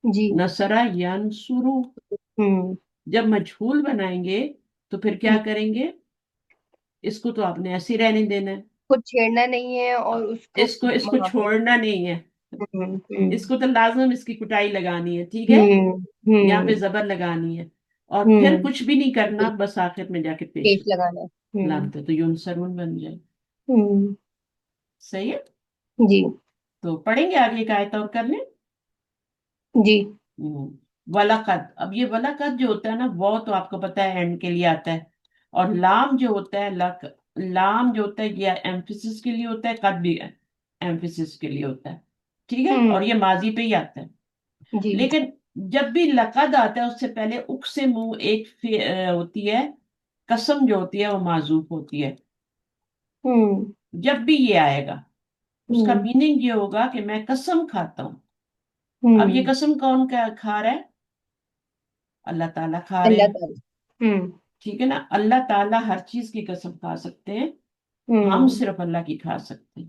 جی. نصرہ یان شروع. ہوں. جب مجہول بنائیں گے تو پھر کیا کریں گے؟ اس کو تو آپ نے ایسے ہی رہنے دینا ہے، کچھ چھیڑنا نہیں ہے اور اس کو اس کو وہاں پہ. چھوڑنا نہیں ہے. ہوں. ہوں. اس کو تو لازم اس کی کٹائی لگانی ہے، ٹھیک ہے؟ ہوں. یہاں پہ ہوں. زبر لگانی ہے، اور پھر ہوں. کچھ بھی نہیں کرنا، بس آخر میں جا کے پیش پیش لگانا ہے. ہوں. لامتے تو یونسرون بن جائے. ہوں. صحیح ہے. جی. تو پڑھیں گے آگے کا آیت اور کر لیں. جی. وَلَقَدْ. اب یہ وَلَقَدْ جو ہوتا ہے نا، وہ تو آپ کو پتا ہے اینڈ کے لیے آتا ہے. اور لام جو ہوتا ہے، لام جو ہوتا ہے یہ ایمفیسس کے لیے ہوتا ہے، قد بھی ایمفیسس کے لیے ہوتا ہے، ٹھیک ہے؟ ہوں. اور یہ ماضی پہ ہی آتا ہے. جی. لیکن جب بھی لقد آتا ہے اس سے پہلے اقسم ایک ہوتی ہے، قسم جو ہوتی ہے وہ معذوف ہوتی ہے. ہوں. جب بھی یہ آئے گا اس کا ہوں. میننگ یہ ہوگا کہ میں قسم کھاتا ہوں. اب یہ ہوں. قسم کون کا کھا رہا ہے؟ اللہ تعالیٰ کھا رہے اللہ ہیں، تعالی. ہوں. ٹھیک ہے نا؟ اللہ تعالیٰ ہر چیز کی قسم کھا سکتے ہیں، ہم ہوں. صرف اللہ کی کھا سکتے ہیں.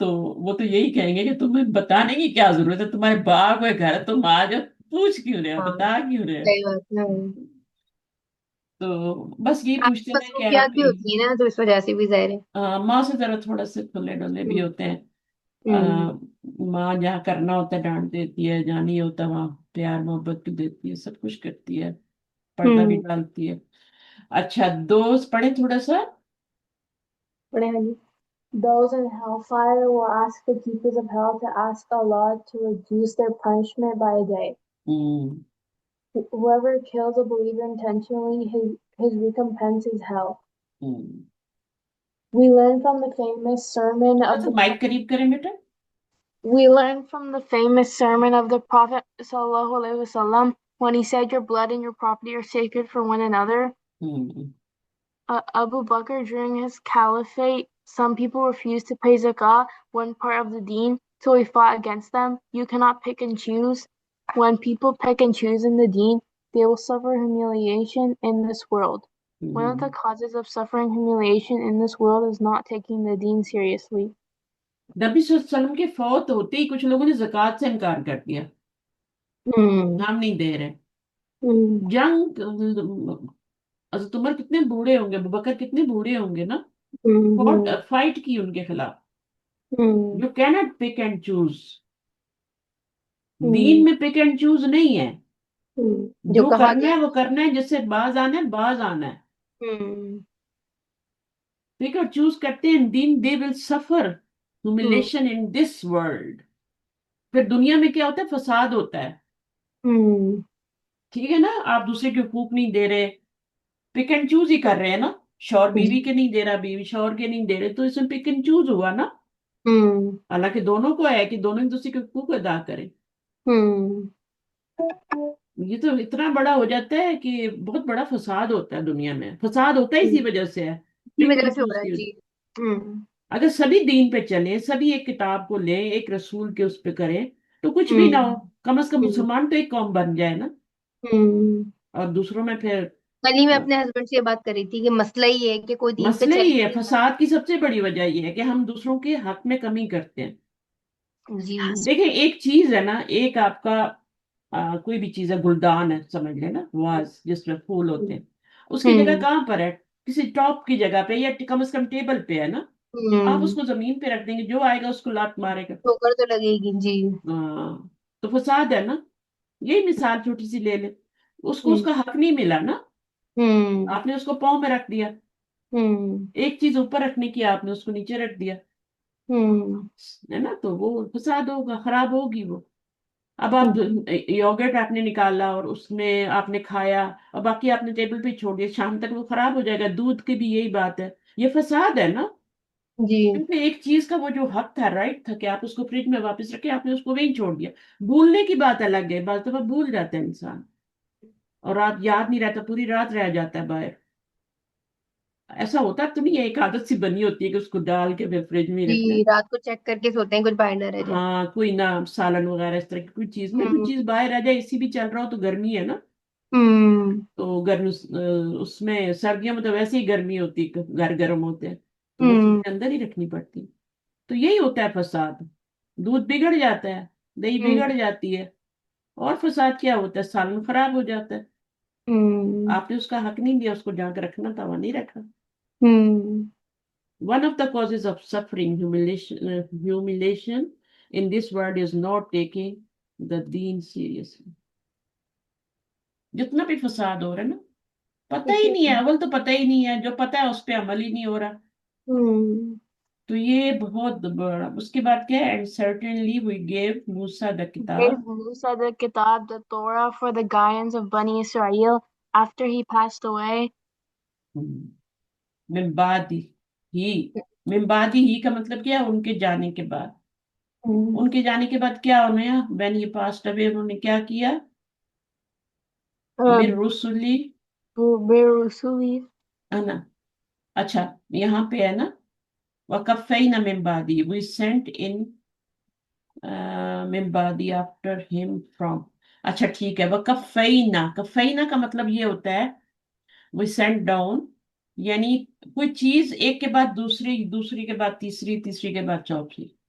تو وہ تو یہی کہیں گے کہ تمہیں بتانے کی کیا ضرورت ہے، تمہارے باپ کا گھر ہے، تم آ جاؤ، پوچھ کیوں رہے ہو، ہاں بتا کیوں رہے ہو؟ صحیح بات ہے. تو بس یہ آپ پوچھتے تھے کہ مصروفیات آپ بھی ہوتی ہے نا تو اس وجہ سے بھی ظاہر ہے. ماں سے ذرا تھوڑا سے کھلے ڈلے بھی ہوں. ہوتے ہیں. ہوں. ماں جہاں کرنا ہوتا ہے ڈانٹ دیتی ہے، جہاں نہیں ہوتا وہاں پیار محبت بھی دیتی ہے، سب کچھ کرتی ہے، پردہ بھی ہوں. ڈالتی ہے. اچھا دوست پڑھے تھوڑا سا. پڑھیں ہاں جی. Those in hellfire will ask the keepers of hell to ask Allah to reduce their punishment by a day. ہوں Whoever kills a believer intentionally, his recompense is hell. ہوں. We learn from the famous sermon تھوڑا of سا the mic قریب کریں بیٹا. We learn from the famous sermon of the Prophet ﷺ when he said, "Your blood and your property are sacred for one another." ہوں Abu Bakr, during his caliphate, some people refused to pay zakah, one part of the deen, so he fought against them. You cannot pick and choose. When people pick and choose in the deen, they will suffer humiliation in this world. One of the causes of suffering humiliation in this world is not taking the deen seriously. نبی صلی اللہ علیہ وسلم کے فوت ہوتے ہی کچھ لوگوں نے زکوٰۃ سے انکار کر دیا، Hmm. ہم نہیں دے رہے. Hmm. جنگ، حضرت عمر کتنے بوڑھے ہوں گے، ابوبکر کتنے بوڑھے ہوں گے نا، Hmm. فائٹ کی ان کے خلاف. Hmm. You can't pick and choose. Then Hmm. میں پک اینڈ چوز نہیں ہے. Hmm. جو جو کہا کرنا گیا ہے وہ وہ. کرنا ہے، جس سے باز آنا ہے باز آنا ہے. Hmm. پک اور چوز کرتے ہیں دین، دے ول سفر Hmm. Humiliation in this world. پھر دنیا میں کیا ہوتا ہے؟ فساد ہوتا ہے. Hmm. ٹھیک ہے نا، آپ دوسرے کے حقوق نہیں دے رہے، پک اینڈ چوز ہی کر رہے ہیں نا. شوہر بیوی کے نہیں دے رہا، بیوی شوہر کے نہیں دے رہے، تو اس میں پک اینڈ چوز ہوا نا. Hmm. حالانکہ دونوں کو ہے کہ دونوں ایک دوسرے کے حقوق ادا کریں. Hmm. یہ تو اتنا بڑا ہو جاتا ہے کہ بہت بڑا فساد ہوتا ہے دنیا میں. فساد ہوتا ہے اسی وجہ سے ہے، کی پک وجہ اینڈ سے ہو چوز رہا ہے کی وجہ. جی. ہوں. اگر سبھی دین پہ چلیں، سبھی ایک کتاب کو لیں، ایک رسول کے اس پہ کریں، تو کچھ بھی ہوں. نہ ہو. کم از کم ہوں. مسلمان تو ایک قوم بن جائے نا. ہوں. اور دوسروں میں پھر کل ہی میں اپنے ہسبینڈ سے یہ بات کر رہی تھی کہ مسئلہ یہ ہے کہ کوئی دین پہ مسئلہ چل ہی ہی ہے. نہیں رہا. فساد کی سب سے بڑی وجہ یہ ہے کہ ہم دوسروں کے حق میں کمی کرتے ہیں. جی. دیکھیں ایک چیز ہے نا، ایک آپ کا کوئی بھی چیز ہے، گلدان ہے سمجھ لیں نا، واز جس میں پھول ہوتے ہیں، اس کی جگہ ہوں. کہاں پر ہے؟ کسی ٹاپ کی جگہ پہ، یا کم از کم ٹیبل پہ ہے نا. آپ اس ہوں. کو زمین پہ رکھ دیں گے، جو آئے گا اس کو لات مارے گا. ٹھوکر تو لگے گی جی. ہاں، تو فساد ہے نا. یہی مثال چھوٹی سی لے لیں، اس کو اس ہوں. کا حق نہیں ملا نا، ہوں. آپ نے اس کو پاؤں میں رکھ دیا. ہوں. ایک چیز اوپر رکھنے کی آپ نے اس کو نیچے رکھ دیا، ہوں. ہے نا. تو وہ فساد ہوگا، خراب ہوگی وہ. اب آپ یوگرٹ آپ نے نکالا اور اس میں آپ نے کھایا اور باقی آپ نے ٹیبل پہ چھوڑ دیا، شام تک وہ خراب ہو جائے گا. دودھ کی بھی یہی بات ہے، یہ فساد ہے نا. جی. کیونکہ ایک چیز کا وہ جو حق تھا، رائٹ تھا کہ آپ اس کو فریج میں واپس رکھے، آپ نے اس کو وہیں چھوڑ دیا. بھولنے کی بات الگ ہے، بعض دفعہ بھول جاتا ہے انسان اور رات یاد نہیں رہتا، پوری رات رہ جاتا ہے باہر. ایسا ہوتا تو نہیں ہے، ایک عادت سی بنی ہوتی ہے کہ اس کو ڈال کے پھر فریج میں ہی جی رکھنا ہے. رات کو چیک کر کے سوتے ہیں کچھ باہر نہ رہ جائے. ہاں کوئی نہ سالن وغیرہ اس طرح کی کوئی چیز میں، کوئی ہوں. چیز باہر آ جائے، اسی بھی چل رہا ہو تو گرمی ہے نا. ہوں. تو گرمی اس میں سردیوں میں تو ویسے ہی گرمی ہوتی، گھر گرم ہوتے ہیں، تو وہ ہوں. چیزیں اندر ہی رکھنی پڑتی. تو یہی ہوتا ہے فساد. دودھ بگڑ جاتا ہے، دہی ہوں. بگڑ جاتی ہے. اور فساد کیا ہوتا ہے؟ سالن خراب ہو جاتا ہے. ہوں. آپ نے اس کا حق نہیں دیا، اس کو جا کے رکھنا تھا، وہ نہیں رکھا. ہوں. One of the causes of suffering, humiliation in this world is not taking the deen seriously. جتنا بھی فساد ہو رہا ہے نا، پتہ ہی نہیں ہے، اول تو پتہ ہی نہیں ہے، جو پتہ ہے اس پہ عمل ہی نہیں ہو رہا. ہوں. تو یہ بہت بڑا. اس کے بعد کیا ہے؟ And certainly we gave Musa the Gave kitab. Musa the Kitab, the Torah, for the guidance of Bani Israel after he passed away. من بعد ہی. من بعد ہی کا مطلب کیا ہے؟ ان کے جانے کے بعد. ان کے جانے کے بعد کیا انہیں when he passed away انہوں نے کیا کیا؟ من رسلی برسولی. ہے نا. اچھا یہاں پہ ہے نا وَقَفَّيْنَا مِن بَعْدِهِ we sent in من بعدی after him from. اچھا ٹھیک ہے. وَقَفَّيْنَا، کفینا کا مطلب یہ ہوتا ہے we sent down، یعنی کوئی چیز ایک کے بعد دوسری، دوسری کے بعد تیسری، تیسری کے بعد چوتھی.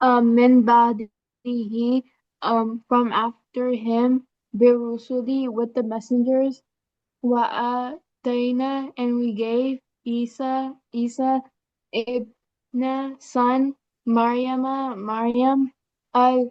Min ba'dihi, from after him, birusuli, with the messengers, wa'atayna, and we gave Isa, ibn son, Maryam, al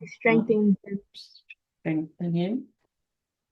we strengthened him. strengthen him।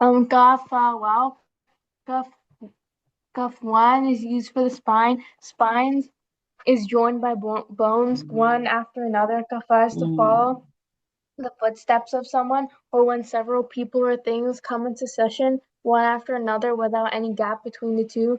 Kaf, wow, kaf, kaf one is used for the spine. Spines is joined by bones, one after another. Kafa is to follow the footsteps of someone, or when several people or things come in succession, one after another, without any gap between the two,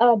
Uh,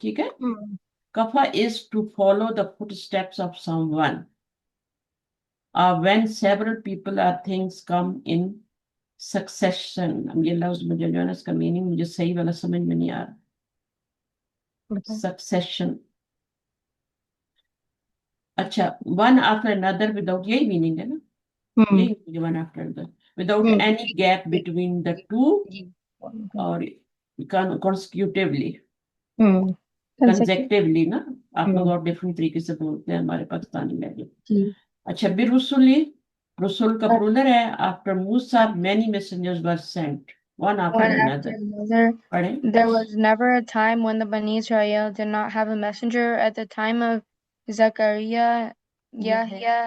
ٹھیک ہے. Hmm. Kafa is to follow the footsteps of someone. When several people or things come in succession. اب یہ لفظ مجھے جو ہے نا اس کا میننگ مجھے صحیح والا سمجھ میں نہیں آ رہا. Okay. سکسیشن. اچھا ون آفٹر اندر وداؤٹ یہی میننگ ہے نا. Hmm. یہی one after another without Hmm. Any gap between the two جی Okay. اور consecutively Hmm. Consecutive. کنزیکٹیولی نا. آپ لوگ Hmm. اور ڈفرنٹ طریقے سے بولتے ہیں ہمارے پاکستانی لینگویج. جی. اچھا برسلی رسول کا پرولر ہے. After Musa many messengers were sent one after One after another. another. پڑھیں. There was never a time when the Bani Israel did not have a messenger. At the time of Zechariah, Yahya,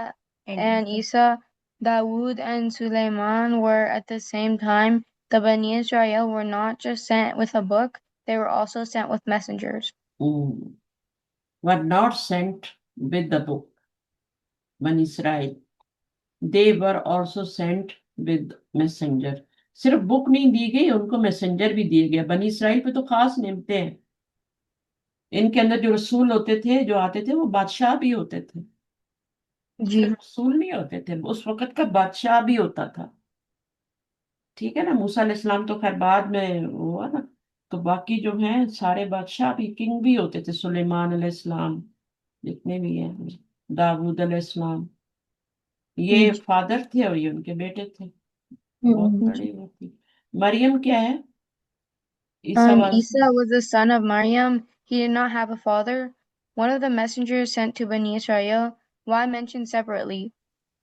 and Isa, Dawood and Suleiman were at the same time. The Bani Israel were not just sent with a book, they were also sent with messengers. were not sent with the book. بنی اسرائیل they were also sent with messenger. صرف بک نہیں دی گئی ان کو messenger بھی دیے گیا. بنی اسرائیل پہ تو خاص نعمتیں ہیں. ان کے اندر جو رسول ہوتے تھے جو آتے تھے وہ بادشاہ بھی ہوتے تھے. جی. صرف رسول نہیں ہوتے تھے. اس وقت کا بادشاہ بھی ہوتا تھا. ٹھیک ہے نا. موسیٰ علیہ السلام تو خیر بعد میں ہوا نا. تو باقی جو ہیں سارے بادشاہ بھی کنگ بھی ہوتے تھے. سلیمان علیہ السلام جتنے بھی ہیں. داود علیہ السلام یہ جی. فادر تھے اور یہ ان کے بیٹے تھے. بہت جی. بڑی وہ تھی. مریم کیا ہے. عیسیٰ Isa was the son of Maryam. He did not have a father. One of the messengers sent to Bani Israel. Why mentioned separately?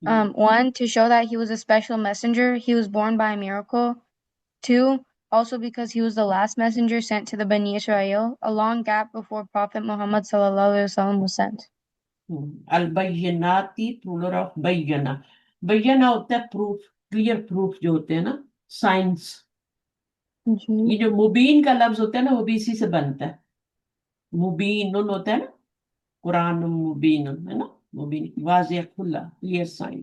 One, to show that he was a special messenger. He was born by a miracle. Two, also because he was the last messenger sent to the Bani Israel, a long gap before Prophet Muhammad ﷺ was sent. البیناتی پلور of بینا. بینا ہوتا ہے proof. Clear proof جو ہوتے ہیں نا. Science. یہ جو مبین کا لفظ ہوتا ہے نا وہ بھی اسی سے بنتا ہے. مبین ہوتا ہے نا. قرآن مبین ہے نا. مبین واضح کھلا کلیئر سائن.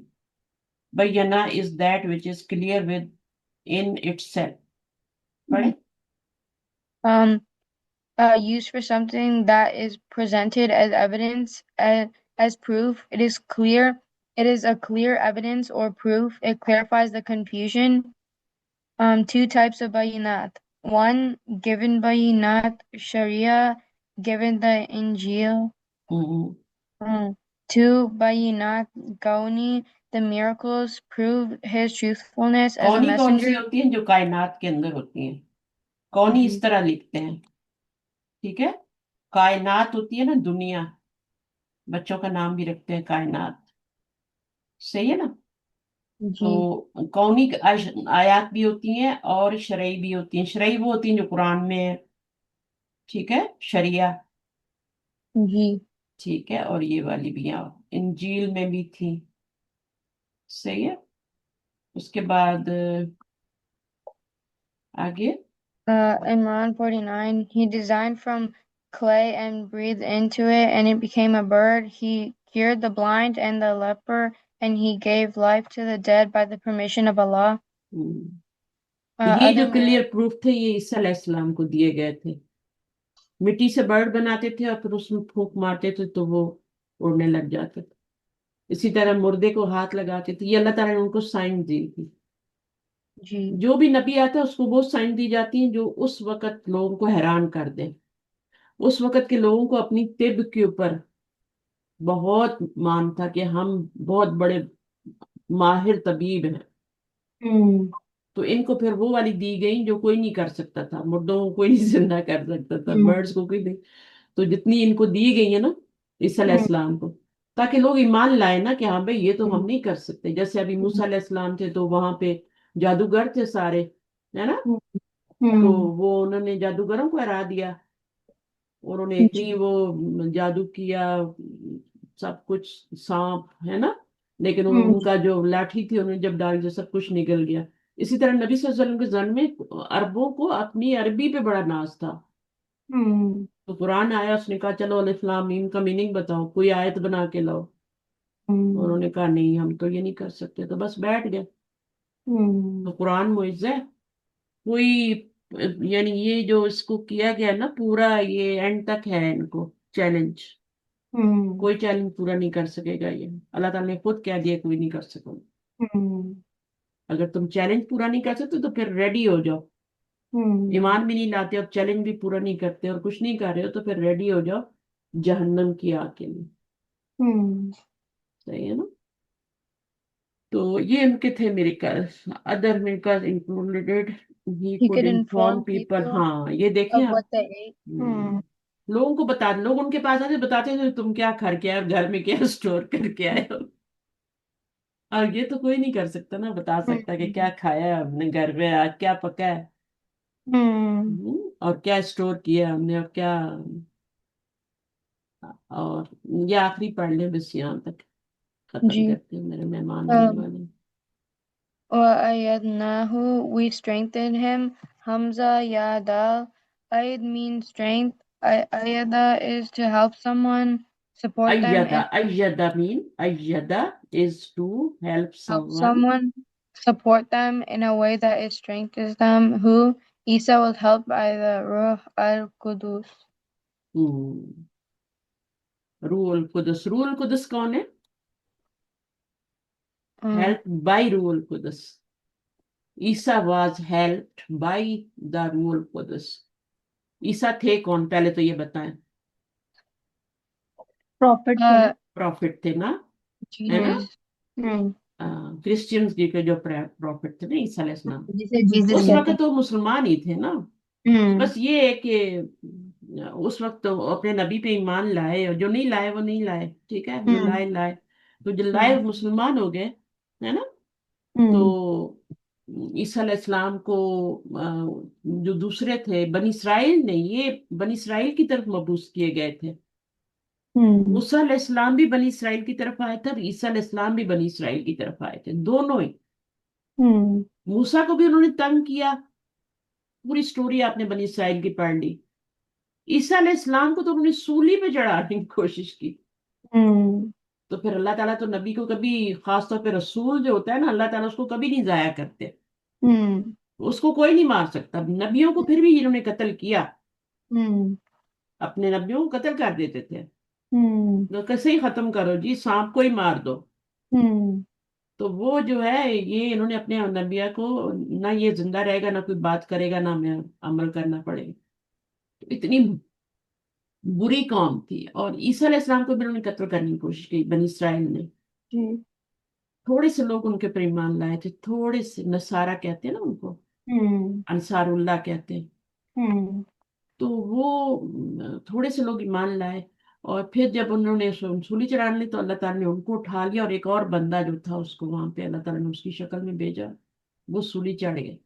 بینا is that which is clear with in it self. پڑھیں. Used for something that is presented as evidence, as proof. It is clear. It is a clear evidence or proof. It clarifies the confusion. Two types of bayinat. One, given bayinat Sharia, given the Injil. Two, bayinat Gauni, the miracles prove his truthfulness as a کونی کون سی messenger. ہوتی ہیں جو کائنات کے اندر ہوتی ہیں. کونی اس طرح لکھتے ہیں. ٹھیک ہے. کائنات ہوتی ہے نا دنیا. بچوں کا نام بھی رکھتے ہیں کائنات. صحیح ہے نا. تو کونی آیات بھی ہوتی ہیں اور شرعی بھی ہوتی ہیں. شرعی وہ ہوتی ہیں جو قرآن میں ہے. ٹھیک ہے. شریعہ. جی. ٹھیک ہے. اور یہ والی بھی انجیل میں بھی تھی. صحیح ہے. اس کے بعد آگے. Imran 49, he designed from clay and breathed into it, and it became a bird. He cured the blind and the leper, and he gave life to the dead by the permission of Allah. یہ جو Other clear proof تھے یہ عیسیٰ علیہ السلام کو دیے گئے تھے. مٹی سے برڈ بناتے تھے اور پھر اس میں پھونک مارتے تھے تو وہ اڑنے لگ جاتے تھے. اسی طرح مردے کو ہاتھ لگاتے تھے. یہ اللہ تعالیٰ نے ان کو سائن دی تھی. جی. جو بھی نبی آتا ہے اس کو وہ سائن دی جاتی ہیں جو اس وقت لوگوں کو حیران کر دیں. اس وقت کے لوگوں کو اپنی طب کے اوپر بہت مان تھا کہ ہم بہت بڑے ماہر طبیب ہیں. تو ان کو پھر وہ والی دی گئی جو کوئی نہیں کر سکتا تھا. مردوں کو کوئی نہیں زندہ کر سکتا تھا. برڈز کو کوئی نہیں. تو جتنی ان کو دی گئی ہے نا عیسیٰ علیہ السلام کو تاکہ لوگ ایمان لائے نا کہ ہاں بھائی یہ تو ہم نہیں کر سکتے. جیسے ابھی موسیٰ علیہ السلام تھے تو وہاں پہ جادوگر تھے سارے ہے نا. تو وہ انہوں نے جادوگروں کو ہرا دیا. انہوں نے اتنی وہ جادو کیا سب کچھ سانپ ہے نا. لیکن ان کا جو لاٹھی تھی انہوں نے جب ڈال دیا سب کچھ نکل گیا. اسی طرح نبی صلی اللہ علیہ وسلم کے زمانے میں عربوں کو اپنی عربی پہ بڑا ناز تھا. تو قرآن آیا اس نے کہا چلو الف لام میم کا میننگ بتاؤ کوئی آیت بنا کے لاؤ. انہوں نے کہا نہیں ہم تو یہ نہیں کر سکتے تو بس بیٹھ گئے. تو قرآن معجزہ ہے. کوئی یعنی یہ جو اس کو کیا گیا نا پورا، یہ اینڈ تک ہے ان کو چیلنج. ہوں کوئی چیلنج پورا نہیں کر سکے گا، یہ اللہ تعالیٰ نے خود کہہ دیا کوئی نہیں کر سکے گا. ہوں اگر تم چیلنج پورا نہیں کر سکتے تو پھر ریڈی ہو جاؤ. ہوں ایمان بھی نہیں لاتے اور چیلنج بھی پورا نہیں کرتے اور کچھ نہیں کر رہے ہو تو پھر ریڈی ہو جاؤ جہنم کی آگ کے لیے. ہوں صحیح ہے نا. تو یہ ان کے تھے میریکلز. ادر میریکلز انکلوڈیڈ ہی He could could inform inform people. people ہاں یہ دیکھیں of آپ. what they ate. ہم، لوگوں کو بتا، لوگ ان کے پاس آتے بتاتے تھے تم کیا کھا کے آئے اور گھر میں کیا اسٹور کر کے آئے ہو. اور یہ تو کوئی نہیں کر سکتا نا، بتا سکتا کہ کیا کھایا ہے ہم نے گھر میں، آج کیا پکا ہے. اور کیا اسٹور کیا ہم نے اور کیا. اور یہ آخری پڑھ لیں بس یہاں تک ختم جی. کرتے ہیں، میرے مہمان آنے والے ہیں. وَأَيَّدْنَاهُ, we strengthened him. Hamza, ya dal. Aid means strength. Ayada is to help someone, support them, Ayyada, and ayyada is to help help someone. someone, support them in a way that it strengthens them. Who? Isa was helped by the Ruh al-Qudus. روح القدس. روح القدس کون ہے؟ Um, helped by روح القدس. عیسیٰ was helped by the روح القدس. عیسیٰ تھے کون پہلے تو یہ بتائیں. پروفٹ پروفٹ تھے نا، ہے نا. Jesus. کرسچنز کے جو پروفٹ تھے نا عیسیٰ علیہ السلام، جسے جیزس اس کہتے وقت تو مسلمان ہی تھے نا. ہیں. بس یہ ہے کہ اس وقت تو اپنے نبی پہ ایمان لائے اور جو نہیں لائے وہ نہیں لائے. ٹھیک ہے، جو لائے لائے. تو جو لائے مسلمان ہو گئے، ہے نا. تو عیسیٰ علیہ السلام کو جو دوسرے تھے بنی اسرائیل نے، یہ بنی اسرائیل کی طرف مبعوث کیے گئے تھے. موسیٰ علیہ السلام بھی بنی اسرائیل کی طرف آئے تھے اور عیسیٰ علیہ السلام بھی بنی اسرائیل کی طرف آئے تھے، دونوں ہی. موسیٰ کو بھی انہوں نے تنگ کیا، پوری سٹوری آپ نے بنی اسرائیل کی پڑھ لی. عیسیٰ علیہ السلام کو تو انہوں نے سولی پہ چڑھانے کی کوشش کی. تو پھر اللہ تعالیٰ تو نبی کو کبھی، خاص طور پہ رسول جو ہوتا ہے نا، اللہ تعالیٰ اس کو کبھی نہیں ضائع کرتے. اس کو کوئی نہیں مار سکتا. نبیوں کو پھر بھی انہوں نے قتل کیا، اپنے نبیوں کو قتل کر دیتے تھے. تو کیسے ہی ختم کرو جی، سانپ کو ہی مار دو. تو وہ جو ہے یہ انہوں نے اپنے نبیہ کو، نہ یہ زندہ رہے گا، نہ کوئی بات کرے گا، نہ ہمیں عمل کرنا پڑے گا. اتنی بری قوم تھی. اور عیسیٰ علیہ السلام کو بھی انہوں نے قتل کرنے کی کوشش کی بنی اسرائیل نے. تھوڑے سے لوگ ان کے پر ایمان لائے تھے، تھوڑے سے. نصارہ کہتے ہیں نا ان کو، انصار اللہ کہتے ہیں. تو وہ تھوڑے سے لوگ ایمان لائے. اور پھر جب انہوں نے سولی چڑھانے لی تو اللہ تعالیٰ نے ان کو اٹھا لیا، اور ایک اور بندہ جو تھا اس کو وہاں پہ اللہ تعالیٰ نے اس کی شکل میں بھیجا، وہ سولی چڑھ گئے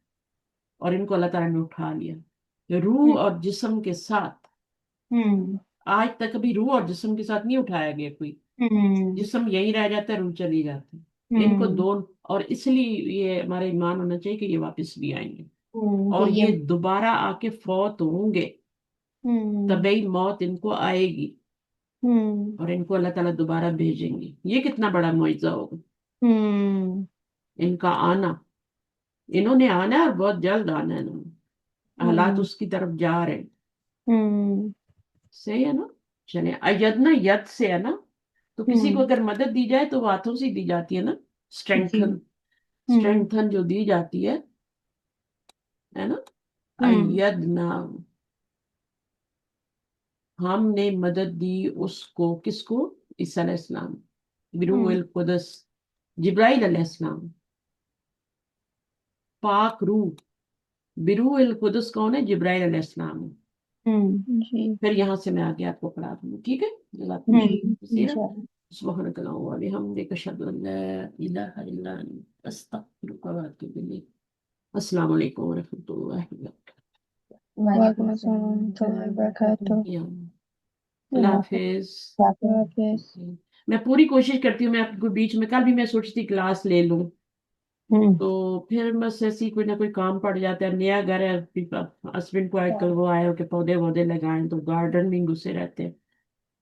اور ان کو اللہ تعالیٰ نے اٹھا لیا روح اور جسم کے ساتھ. آج تک ابھی روح اور جسم کے ساتھ نہیں اٹھایا گیا کوئی. جسم یہی رہ جاتا ہے، روح چلی جاتی ہے. ان کو دونوں. اور اس لیے یہ ہمارا ایمان ہونا چاہیے کہ یہ واپس بھی آئیں گے اور یہ دوبارہ آ کے فوت ہوں گے. طبعی موت ان کو آئے گی اور ان کو اللہ تعالیٰ دوبارہ بھیجیں گے. یہ کتنا بڑا معجزہ ہوگا ان کا آنا. انہوں نے آنا ہے اور بہت جلد آنا ہے. انہوں نے حالات اس کی طرف جا رہے ہیں. صحیح ہے نا. چلے ایدنا ید سے ہے نا. تو کسی کو اگر مدد دی جائے تو وہ ہاتھوں سے دی جاتی ہے نا. اسٹرینتھن جو دی جاتی ہے نا. ایدنا، ہم نے مدد دی اس کو. کس کو؟ عیسیٰ علیہ السلام. بروح القدس، جبرائیل علیہ السلام، پاک روح. بروح القدس کون ہے؟ جبرائیل علیہ السلام ہے. جی. پھر یہاں سے میں آگے آپ کو پڑھا دوں گی. ٹھیک ہے. سبحانک اللہم و بحمدک، اشہد ان لا الہ الا انت، استغفرک و اتوب الیک. السلام علیکم و رحمۃ اللہ وبرکاتہ. وعلیکم السلام ورحمۃ اللہ وبرکاتہ. اللہ حافظ. اللہ حافظ. میں پوری کوشش کرتی ہوں، میں آپ کو بیچ میں، کل بھی میں سوچی تھی کلاس لے لوں، تو پھر بس ایسی کوئی نہ کوئی کام پڑ جاتا ہے. نیا گھر ہے، ہسبینڈ کو آج کل وہ آئے ہو کہ پودے وودے لگائیں، تو گارڈن میں گھسے رہتے ہیں.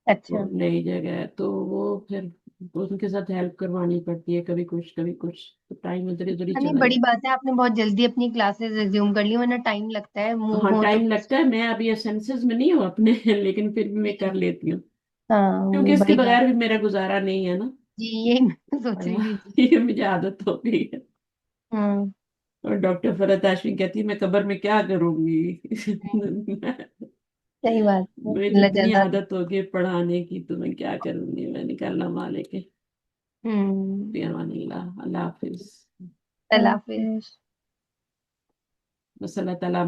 اچھا. تو نئی جگہ ہے تو وہ پھر تو ان کے ساتھ ہیلپ کروانی پڑتی ہے، کبھی کچھ، تو ٹائم ادھر ادھر ہی نہیں چلا بڑی جاتا بات ہے آپ نے بہت جلدی اپنی کلاسز ریزیوم کر لی، ورنہ ٹائم لگتا ہے، ہے۔ موو ہاں ہو تو ٹائم پھر لگتا ہے، میں ابھی اسینسز میں نہیں ہوں اپنے لیکن پھر بھی میں کر لیتی ہوں، ہاں کیونکہ وہ اس کے بڑی بات بغیر بھی میرا گزارا نہیں ہے نا۔ جی، یہی میں سوچ رہی تھی جی۔ یہ مجھے عادت ہو گئی ہے۔ ہاں اور ڈاکٹر فرحت ہاشمی کہتی ہے میں قبر میں کیا کروں گی صحیح بات ہے، مجھے اللہ اتنی جزا دے۔ عادت ہوگی پڑھانے کی، تو میں کیا کروں گی، میں نے کہا اللہ مالک ہے، فی امان اللہ، اللہ حافظ۔ اللہ حافظ۔ بس اللہ تعالیٰ